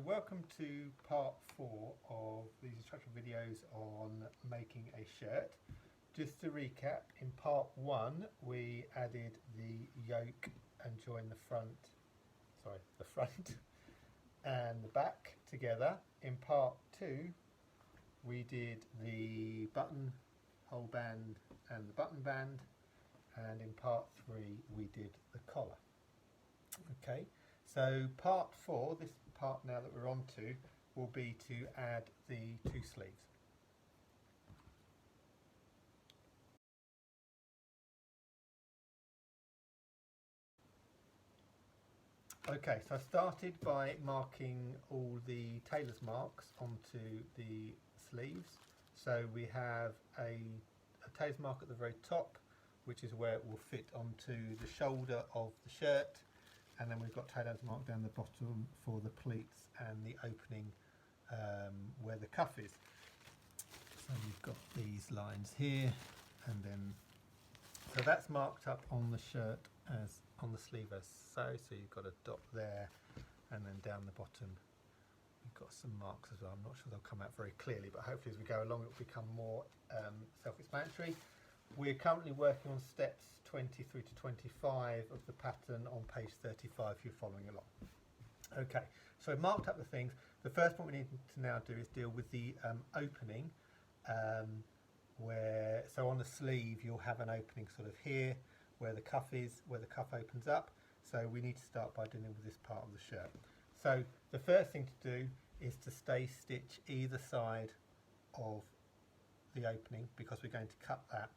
welcome to part 4 of these instructional videos on making a shirt. Just to recap, in part 1 we added the yoke and joined the front and the back together. In part 2 we did the buttonhole band and the button band, and in part 3 we did the collar. Okay, so part 4, this part now that we're on to, will be to add the 2 sleeves. Okay, so I started by marking all the tailor's marks onto the sleeves. So we have a tailor's mark at the very top, which is where it will fit onto the shoulder of the shirt, and then we've got tailor's mark down the bottom for the pleats and the opening where the cuff is. So we've got these lines here, and then so that's marked up on the shirt as on the sleeve as so you've got a dot there, and then down the bottom we've got some marks as well. I'm not sure they'll come out very clearly, but hopefully as we go along it will become more self-explanatory. We're currently working on steps 20 through to 25 of the pattern on page 35 if you're following along. Okay, so I've marked up the things. The first point we need to now do is deal with the opening, so on the sleeve you'll have an opening sort of here where the cuff is, where the cuff opens up. So we need to start by dealing with this part of the shirt. So the first thing to do is to stay stitch either side of the opening, because we're going to cut that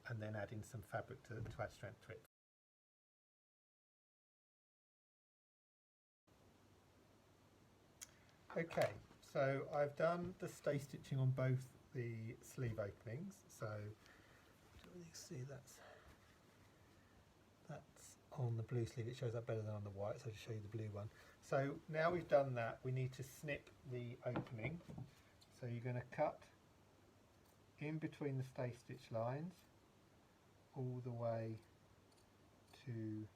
and then add in some fabric to add strength to it. Okay, so I've done the stay stitching on both the sleeve openings. So you can see that's on the blue sleeve. It shows up better than on the white, so I'll just show you the blue one. So now we've done that, we need to snip the opening. So you're going to cut in between the stay stitch lines all the way to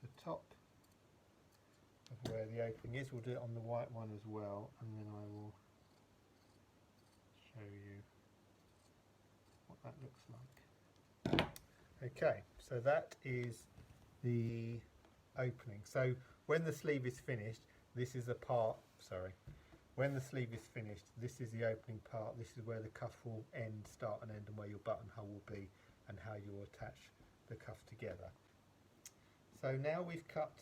the top of where the opening is. We'll do it on the white one as well, and then I will show you what that looks like. Okay, so that is the opening. So when the sleeve is finished, this is a part, when the sleeve is finished, this is the opening part. This is where the cuff will start and end, and where your buttonhole will be, and how you will attach the cuff together. So now we've cut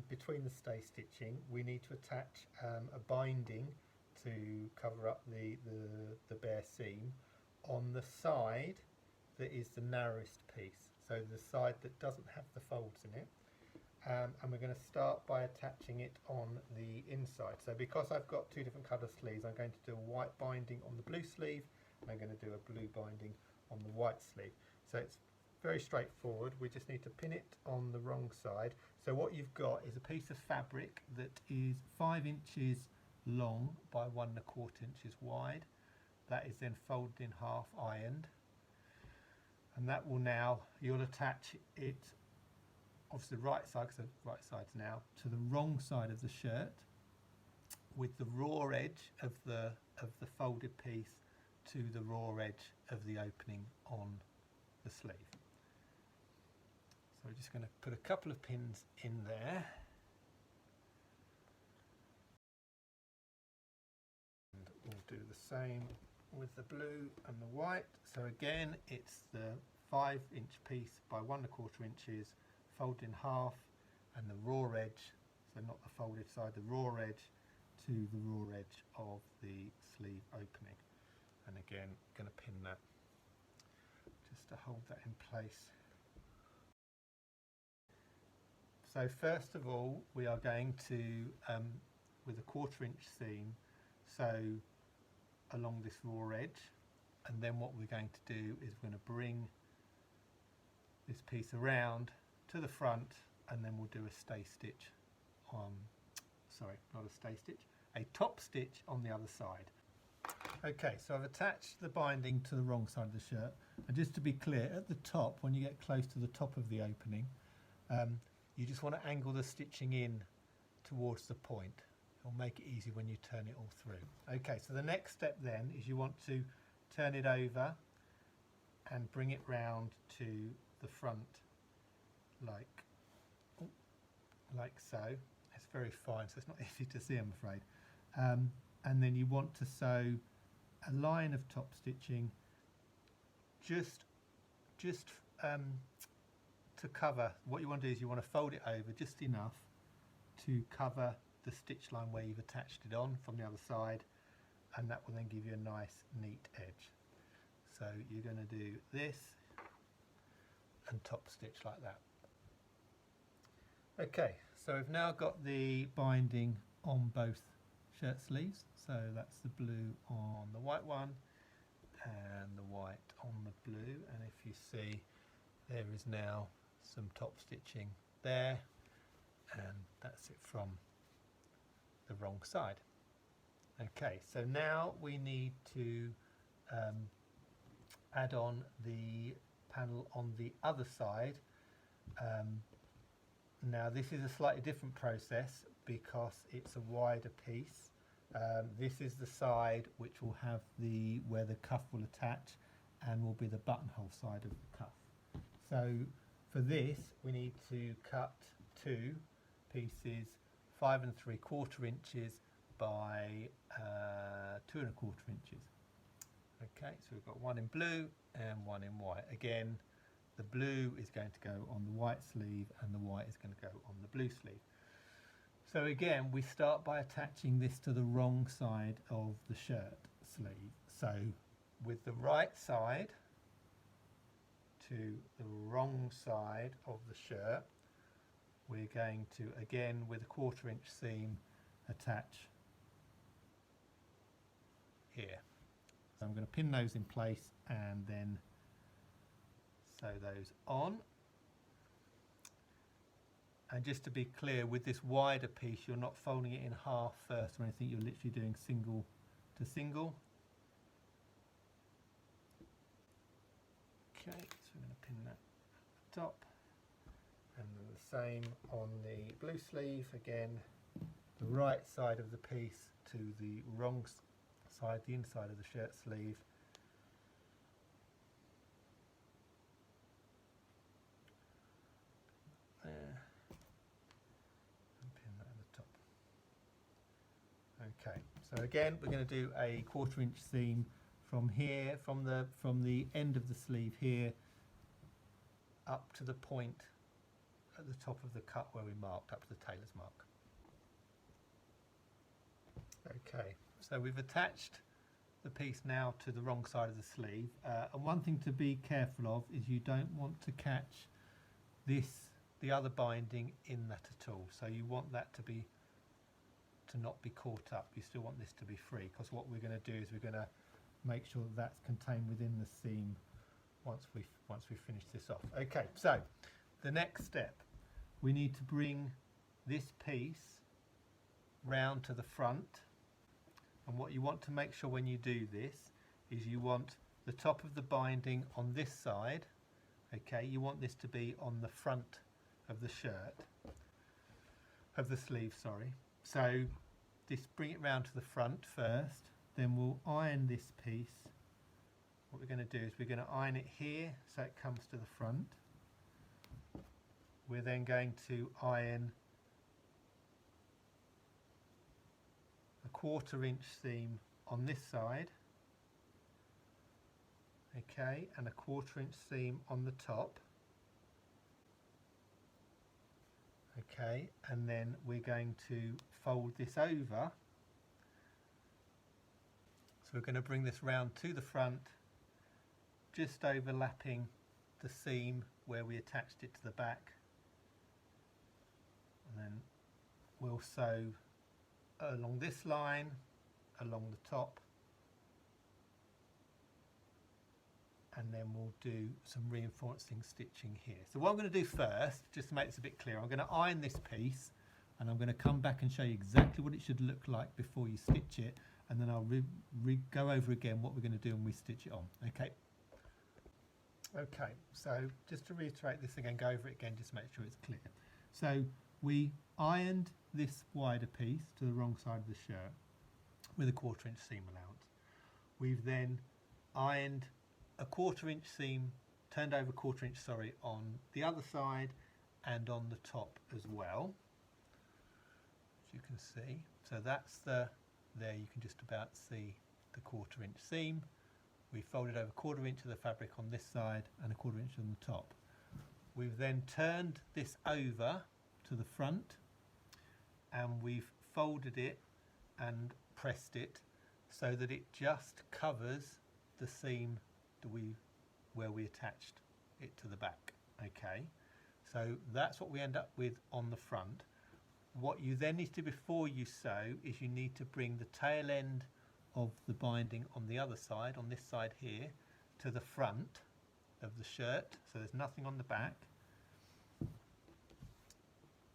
between the stay stitching, we need to attach a binding to cover up the bare seam on the side that is the narrowest piece, so the side that doesn't have the folds in it. And we're going to start by attaching it on the inside. So because I've got 2 different colour sleeves, I'm going to do a white binding on the blue sleeve, and I'm going to do a blue binding on the white sleeve. So it's very straightforward. We just need to pin it on the wrong side. So what you've got is a piece of fabric that is 5 inches long by 1 1/4 inches wide. That is then folded in half, ironed, and that will now, you'll attach it, obviously the right side, because the right side's now, to the wrong side of the shirt, with the raw edge of the folded piece to the raw edge of the opening on the sleeve. So we're just going to put a couple of pins in there, and we'll do the same with the blue and the white. So again, it's the 5-inch piece by 1 1/4 inches, folded in half, and the raw edge, so not the folded side, the raw edge to the raw edge of the sleeve opening. And again, going to pin that just to hold that in place. So first of all, we are going to, with a 1/4 inch seam, sew along this raw edge, and then what we're going to do is we're going to bring this piece around to the front, and then we'll do a stay stitch on, not a stay stitch, a top stitch on the other side. Okay, so I've attached the binding to the wrong side of the shirt, and just to be clear, at the top, when you get close to the top of the opening, you just want to angle the stitching in towards the point. It'll make it easy when you turn it all through. Okay, so the next step then is you want to turn it over and bring it round to the front like so. It's very fine, so it's not easy to see, I'm afraid. And then you want to sew a line of top stitching just to cover. What you want to do is you want to fold it over just enough to cover the stitch line where you've attached it on from the other side, and that will then give you a nice neat edge. So you're going to do this and top stitch like that. Okay, so we've now got the binding on both shirt sleeves. So that's the blue on the white one and the white on the blue, and if you see, there is now some top stitching there, and that's it from the wrong side. Okay, so now we need to add on the panel on the other side. Now this is a slightly different process because it's a wider piece. This is the side which will have where the cuff will attach and will be the buttonhole side of the cuff. So for this we need to cut two pieces 5 3/4 inches by 2 1/4 inches. Okay, so we've got one in blue and one in white. Again, the blue is going to go on the white sleeve and the white is going to go on the blue sleeve. So again, we start by attaching this to the wrong side of the shirt sleeve. So with the right side to the wrong side of the shirt, we're going to, again with a 1/4 inch seam, attach here. So I'm going to pin those in place and then sew those on. And just to be clear, with this wider piece, you're not folding it in half first or anything, you're literally doing single to single. Okay, so we're going to pin that at the top. And then the same on the blue sleeve, again, the right side of the piece to the wrong side, the inside of the shirt sleeve. There. And pin that at the top. Okay, so again, we're going to do a 1/4 inch seam from here, from the end of the sleeve here, up to the point at the top of the cut where we marked, up to the tailor's mark. Okay, so we've attached the piece now to the wrong side of the sleeve, and one thing to be careful of is you don't want to catch the other binding in that at all. So you want that to not be caught up. You still want this to be free, because what we're going to do is we're going to make sure that that's contained within the seam once we finish this off. Okay, so the next step, we need to bring this piece round to the front, and what you want to make sure when you do this is you want the top of the binding on this side. Okay, you want this to be on the front of the shirt, of the sleeve, sorry. So bring it round to the front first, then we'll iron this piece. What we're going to do is we're going to iron it here so it comes to the front. We're then going to iron a 1/4 inch seam on this side, okay, and a 1/4 inch seam on the top, okay, and then we're going to fold this over. So we're going to bring this round to the front, just overlapping the seam where we attached it to the back, and then we'll sew along this line, along the top, and then we'll do some reinforcing stitching here. So what I'm going to do first, just to make this a bit clearer, I'm going to iron this piece and I'm going to come back and show you exactly what it should look like before you stitch it, and then I'll go over again what we're going to do when we stitch it on. Okay. Okay, so just to reiterate this again, go over it again, just to make sure it's clear. So we ironed this wider piece to the wrong side of the shirt with a 1/4 inch seam allowance. We've then ironed a 1/4 inch seam, turned over 1/4 inch, sorry, on the other side and on the top as well, as you can see. So that's there you can just about see the 1/4 inch seam. We folded over 1/4 inch of the fabric on this side and a 1/4 inch on the top. We've then turned this over to the front and we've folded it and pressed it so that it just covers the seam that where we attached it to the back. Okay, so that's what we end up with on the front. What you then need to do before you sew is you need to bring the tail end of the binding on the other side, on this side here, to the front of the shirt, so there's nothing on the back.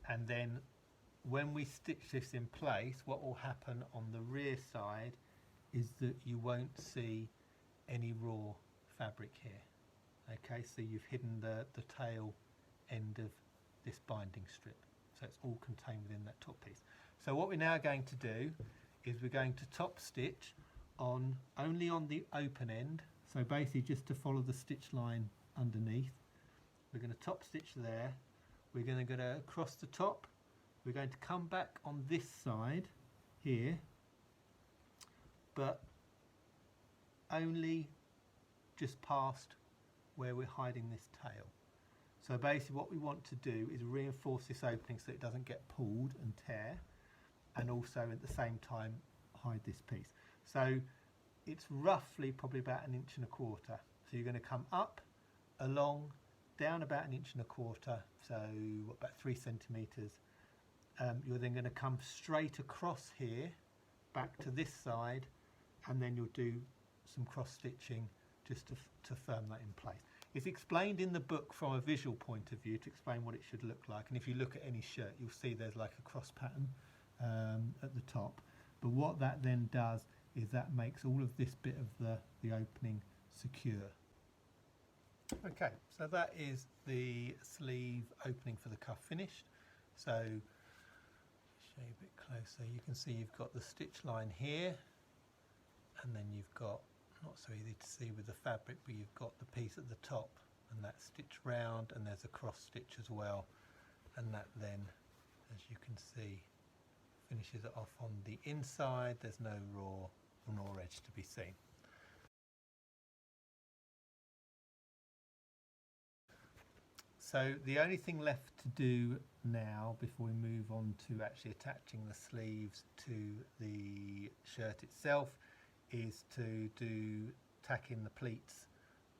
And then when we stitch this in place, what will happen on the rear side is that you won't see any raw fabric here. Okay, so you've hidden the tail end of this binding strip, so it's all contained within that top piece. So what we're now going to do is we're going to top stitch only on the open end, so basically just to follow the stitch line underneath. We're going to top stitch there, we're going to go across the top, we're going to come back on this side here, but only just past where we're hiding this tail. So basically what we want to do is reinforce this opening so it doesn't get pulled and tear, and also at the same time hide this piece. So it's roughly probably about 1 1/4 inches. So you're going to come up, along, down about 1 1/4 inches, so about 3 centimetres. You're then going to come straight across here, back to this side, and then you'll do some cross stitching just to firm that in place. It's explained in the book from a visual point of view to explain what it should look like, and if you look at any shirt you'll see there's like a cross pattern at the top, but what that then does is that makes all of this bit of the opening secure. Okay, so that is the sleeve opening for the cuff finished. So show you a bit closer, you can see you've got the stitch line here, and then you've got, not so easy to see with the fabric, but you've got the piece at the top and that stitch round, and there's a cross stitch as well, and that then, as you can see, finishes it off on the inside. There's no raw edge to be seen. So the only thing left to do now before we move on to actually attaching the sleeves to the shirt itself is to tack in the pleats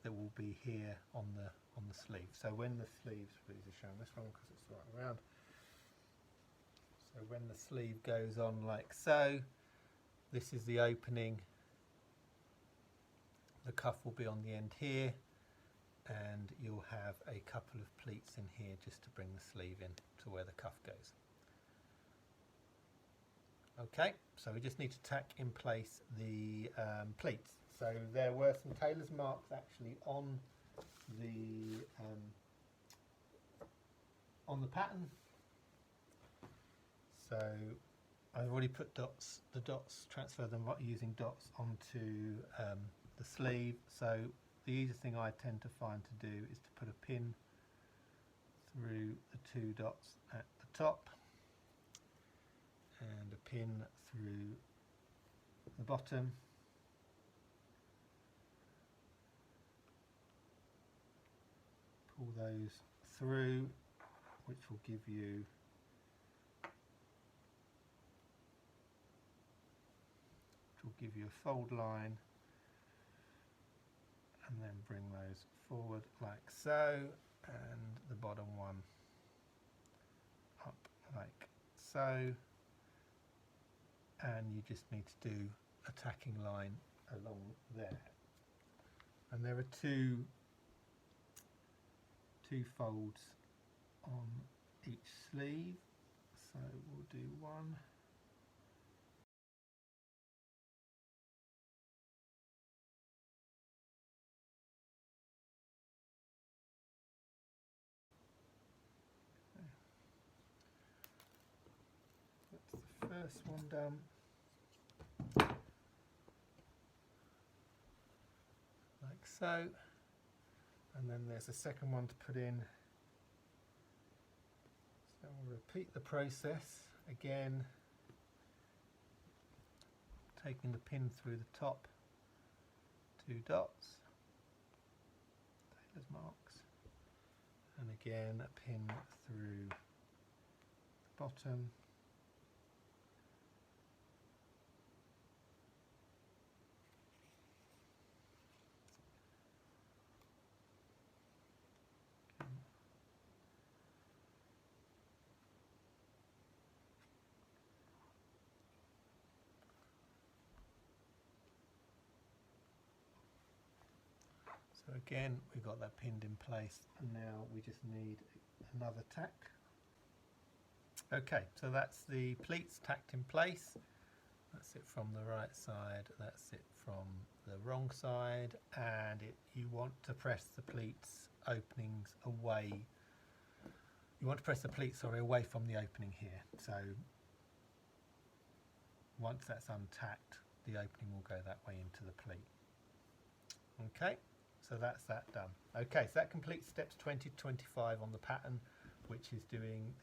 that will be here on the sleeve. So when the sleeves, please are shown this one because it's right around. So when the sleeve goes on like so, this is the opening. The cuff will be on the end here, and you'll have a couple of pleats in here just to bring the sleeve in to where the cuff goes. Okay, so we just need to tack in place the pleats. So there were some tailor's marks actually on the pattern. So I've already put dots, the dots, transfer them using dots onto the sleeve. So the easiest thing I tend to find to do is to put a pin through the 2 dots at the top and a pin through the bottom. Pull those through, which will give you a fold line, and then bring those forward like so, and the bottom one up like so, and you just need to do a tacking line along there. And there are two folds on each sleeve, so we'll do one. first one done. Like so. And then there's a second one to put in. So we'll repeat the process again, taking the pin through the top, 2 dots, tailor's marks, and again a pin through the bottom, so again we've got that pinned in place, and now we just need another tack. Okay, so that's the pleats tacked in place. That's it from the right side, that's it from the wrong side, and you want to press the pleats openings away. You want to press the pleats, sorry, away from the opening here. So once that's untacked, the opening will go that way into the pleat. Okay, so that's that done. Okay, so that completes steps 20 to 25 on the pattern, which is doing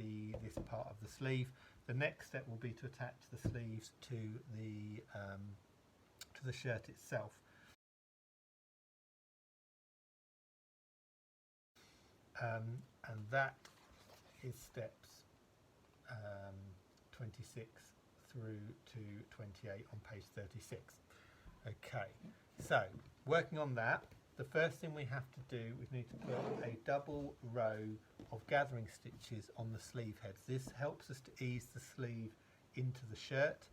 this part of the sleeve. The next step will be to attach the sleeves to the shirt itself. And that is steps 26 through to 28 on page 36. Okay, so working on that, the first thing we have to do, we need to put a double row of gathering stitches on the sleeve heads. This helps us to ease the sleeve into the shirt.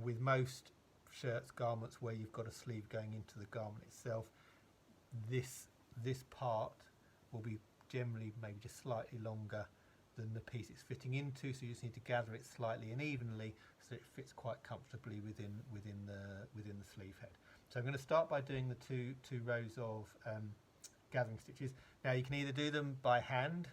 With most shirts, garments where you've got a sleeve going into the garment itself, this part will be generally maybe just slightly longer than the piece it's fitting into, so you just need to gather it slightly and evenly so it fits quite comfortably within the sleeve head. So I'm going to start by doing the two rows of gathering stitches. Now you can either do them by hand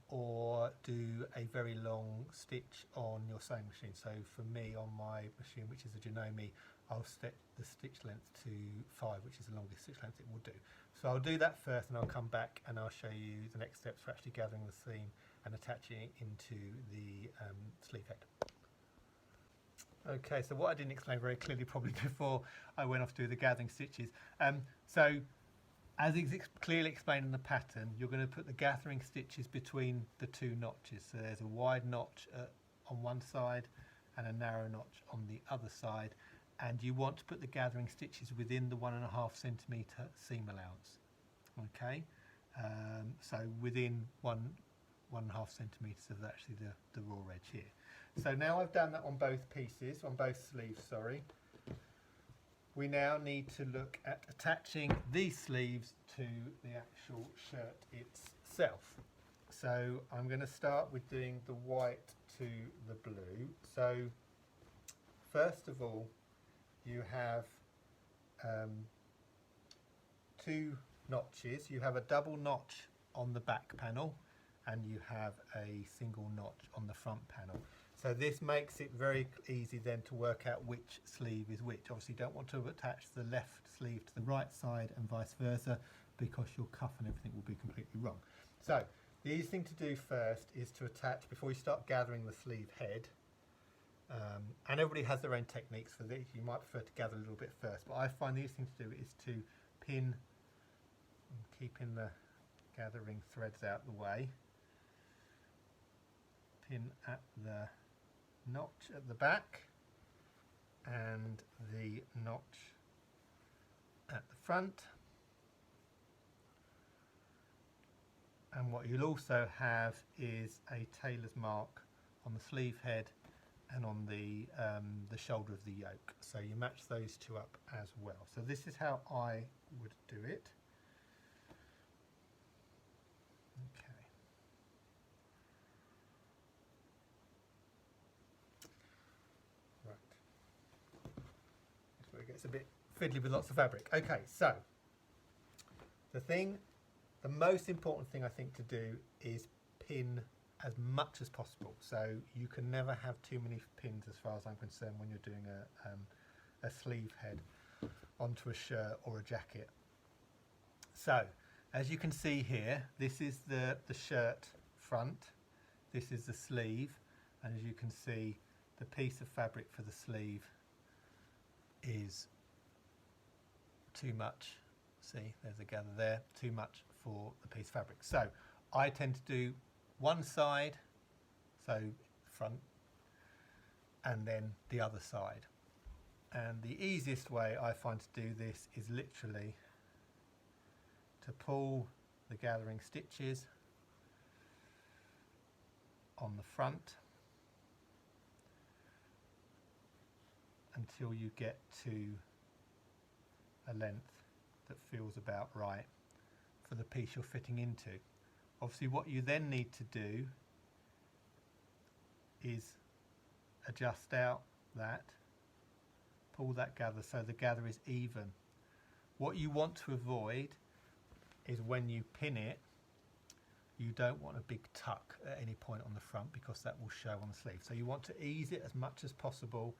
or do a very long stitch on your sewing machine. So for me, on my machine, which is a Janome, I'll set the stitch length to 5, which is the longest stitch length it will do. So I'll do that first, and I'll come back and I'll show you the next steps for actually gathering the seam and attaching it into the sleeve head. Okay, so what I didn't explain very clearly probably before I went off to do the gathering stitches. So as is clearly explained in the pattern, you're going to put the gathering stitches between the 2 notches. So there's a wide notch on one side and a narrow notch on the other side. And you want to put the gathering stitches within the 1.5 centimetre seam allowance. Okay, so within 1.5 centimetres of actually the raw edge here. So now I've done that on both pieces, on both sleeves, sorry. We now need to look at attaching these sleeves to the actual shirt itself. So I'm going to start with doing the white to the blue. So first of all, you have 2 notches. You have a double notch on the back panel and you have a single notch on the front panel. So this makes it very easy then to work out which sleeve is which. Obviously you don't want to attach the left sleeve to the right side and vice versa, because your cuff and everything will be completely wrong. So the easy thing to do first is to attach, before you start gathering the sleeve head, and everybody has their own techniques for this. You might prefer to gather a little bit first, but I find the easiest thing to do is to pin, keeping the gathering threads out the way, pin at the notch at the back and the notch at the front. And what you'll also have is a tailor's mark on the sleeve head and on the shoulder of the yoke. So you match those 2 up as well. So this is how I would do it. Okay. Right. This is where it gets a bit fiddly with lots of fabric. Okay, so the most important thing I think to do is pin as much as possible. So you can never have too many pins, as far as I'm concerned, when you're doing a sleeve head onto a shirt or a jacket. So as you can see here, this is the shirt front, this is the sleeve, and as you can see, the piece of fabric for the sleeve is too much. See, there's a gather there, too much for the piece of fabric. So I tend to do one side, so front, and then the other side. And the easiest way I find to do this is literally to pull the gathering stitches on the front until you get to a length that feels about right for the piece you're fitting into. Obviously what you then need to do is adjust out that, pull that gather so the gather is even. What you want to avoid is when you pin it, you don't want a big tuck at any point on the front because that will show on the sleeve. So you want to ease it as much as possible,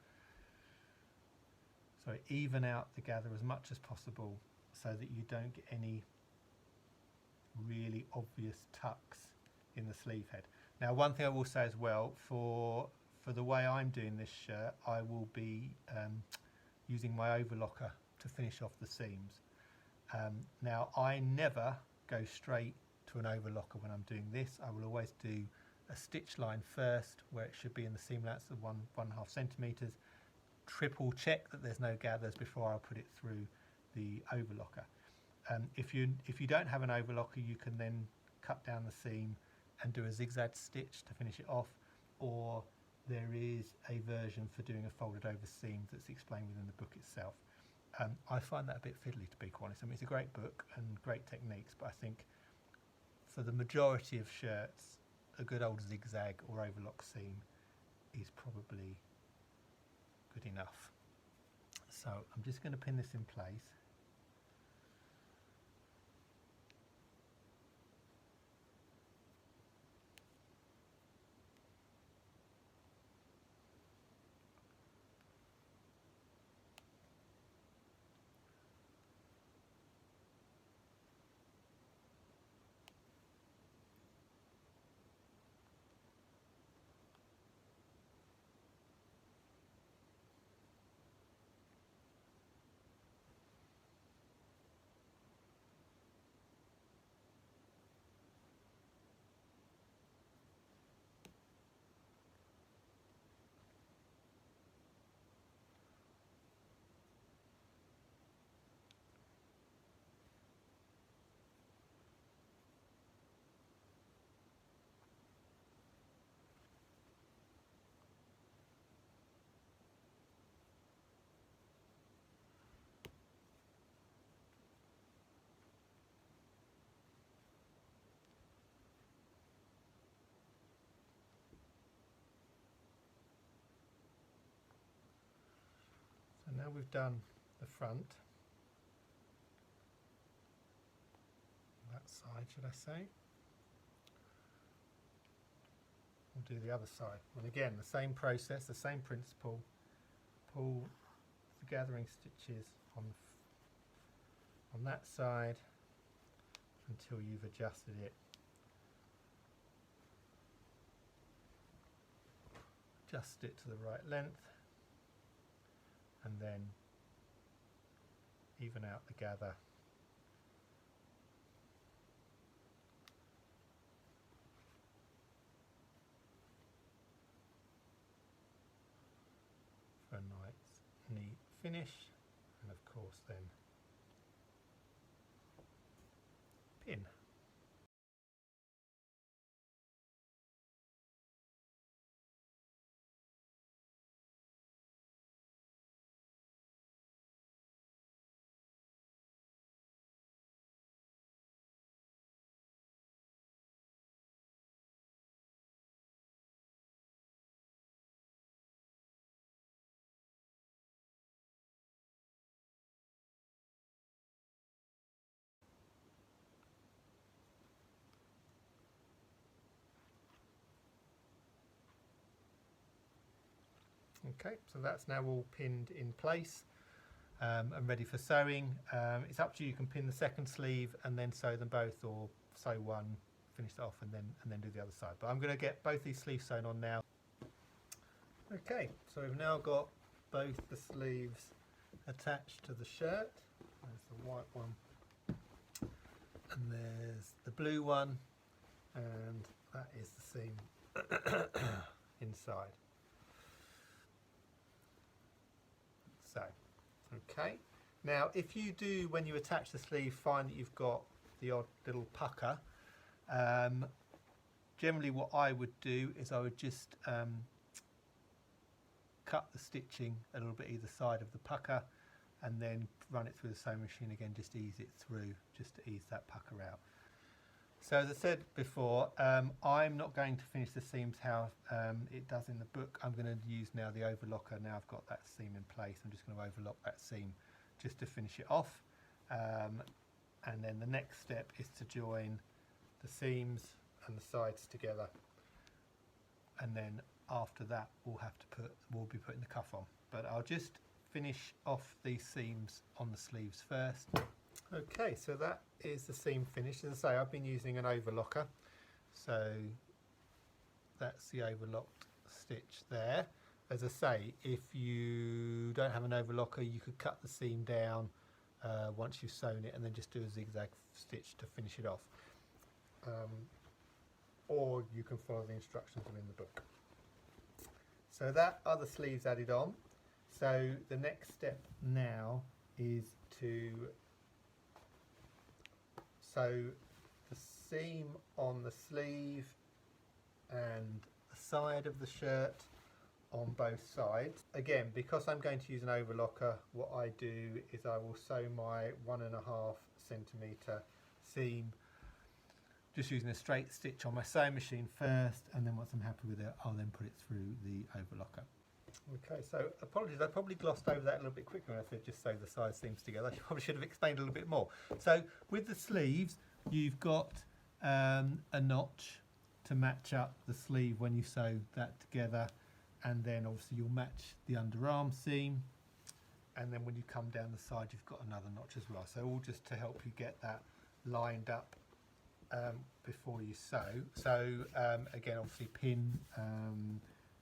so even out the gather as much as possible so that you don't get any really obvious tucks in the sleeve head. Now one thing I will say as well, for the way I'm doing this shirt, I will be using my overlocker to finish off the seams. Now I never go straight to an overlocker when I'm doing this. I will always do a stitch line first where it should be in the seam allowance of 1.5 centimeters. Triple check that there's no gathers before I put it through the overlocker. If you don't have an overlocker, you can then cut down the seam and do a zigzag stitch to finish it off, or there is a version for doing a folded over seam that's explained within the book itself. I find that a bit fiddly, to be quite honest. I mean, it's a great book and great techniques, but I think for the majority of shirts, a good old zigzag or overlock seam is probably good enough. So I'm just going to pin this in place. So now we've done the front, that side should I say, we'll do the other side. And again, the same process, the same principle, pull the gathering stitches on that side until you've adjusted it. Adjust it to the right length and then even out the gather. For a nice neat finish, and of course then pin. Okay, so that's now all pinned in place and ready for sewing. It's up to you. You can pin the second sleeve and then sew them both, or sew one, finish it off, and then do the other side. But I'm going to get both these sleeves sewn on now. Okay, so we've now got both the sleeves attached to the shirt. There's the white one, and there's the blue one, and that is the seam inside. So, okay. Now, if you do, when you attach the sleeve, find that you've got the odd little pucker, generally what I would do is I would just cut the stitching a little bit either side of the pucker, and then run it through the sewing machine again, just ease it through, just to ease that pucker out. So as I said before, I'm not going to finish the seams how it does in the book. I'm going to use now the overlocker. Now I've got that seam in place, I'm just going to overlock that seam just to finish it off. And then the next step is to join the seams and the sides together. And then after that, we'll be putting the cuff on. But I'll just finish off these seams on the sleeves first. Okay, so that is the seam finished. As I say, I've been using an overlocker, so that's the overlocked stitch there. As I say, if you don't have an overlocker, you could cut the seam down once you've sewn it and then just do a zigzag stitch to finish it off. Or you can follow the instructions that are in the book. So that are the sleeves added on. So the next step now is to sew the seam on the sleeve and the side of the shirt on both sides. Again, because I'm going to use an overlocker, what I do is I will sew my 1.5 centimetre seam just using a straight stitch on my sewing machine first, and then once I'm happy with it, I'll then put it through the overlocker. Okay, so apologies, I probably glossed over that a little bit quicker if I just sew the side seams together. I probably should have explained a little bit more. So with the sleeves, you've got a notch to match up the sleeve when you sew that together, and then obviously you'll match the underarm seam, and then when you come down the side you've got another notch as well. So all just to help you get that lined up before you sew. So again, obviously pin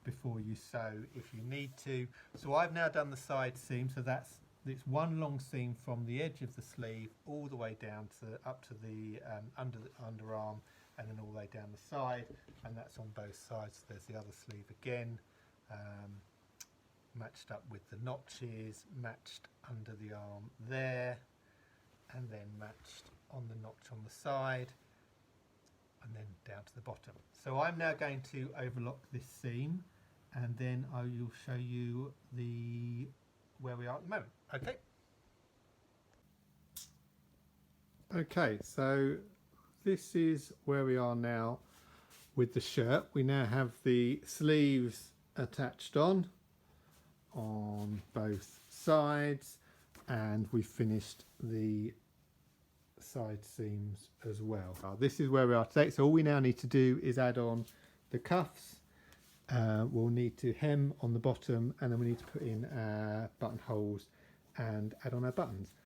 before you sew if you need to. So I've now done the side seam, so it's one long seam from the edge of the sleeve all the way down to up to the underarm, and then all the way down the side, and that's on both sides. There's the other sleeve again, matched up with the notches, matched under the arm there, and then matched on the notch on the side, and then down to the bottom. So I'm now going to overlock this seam, and then I will show you where we are at the moment. Okay. Okay, so this is where we are now with the shirt. We now have the sleeves attached on both sides, and we finished the side seams as well. This is where we are today. So all we now need to do is add on the cuffs. We'll need to hem on the bottom, and then we need to put in buttonholes and add on our buttons.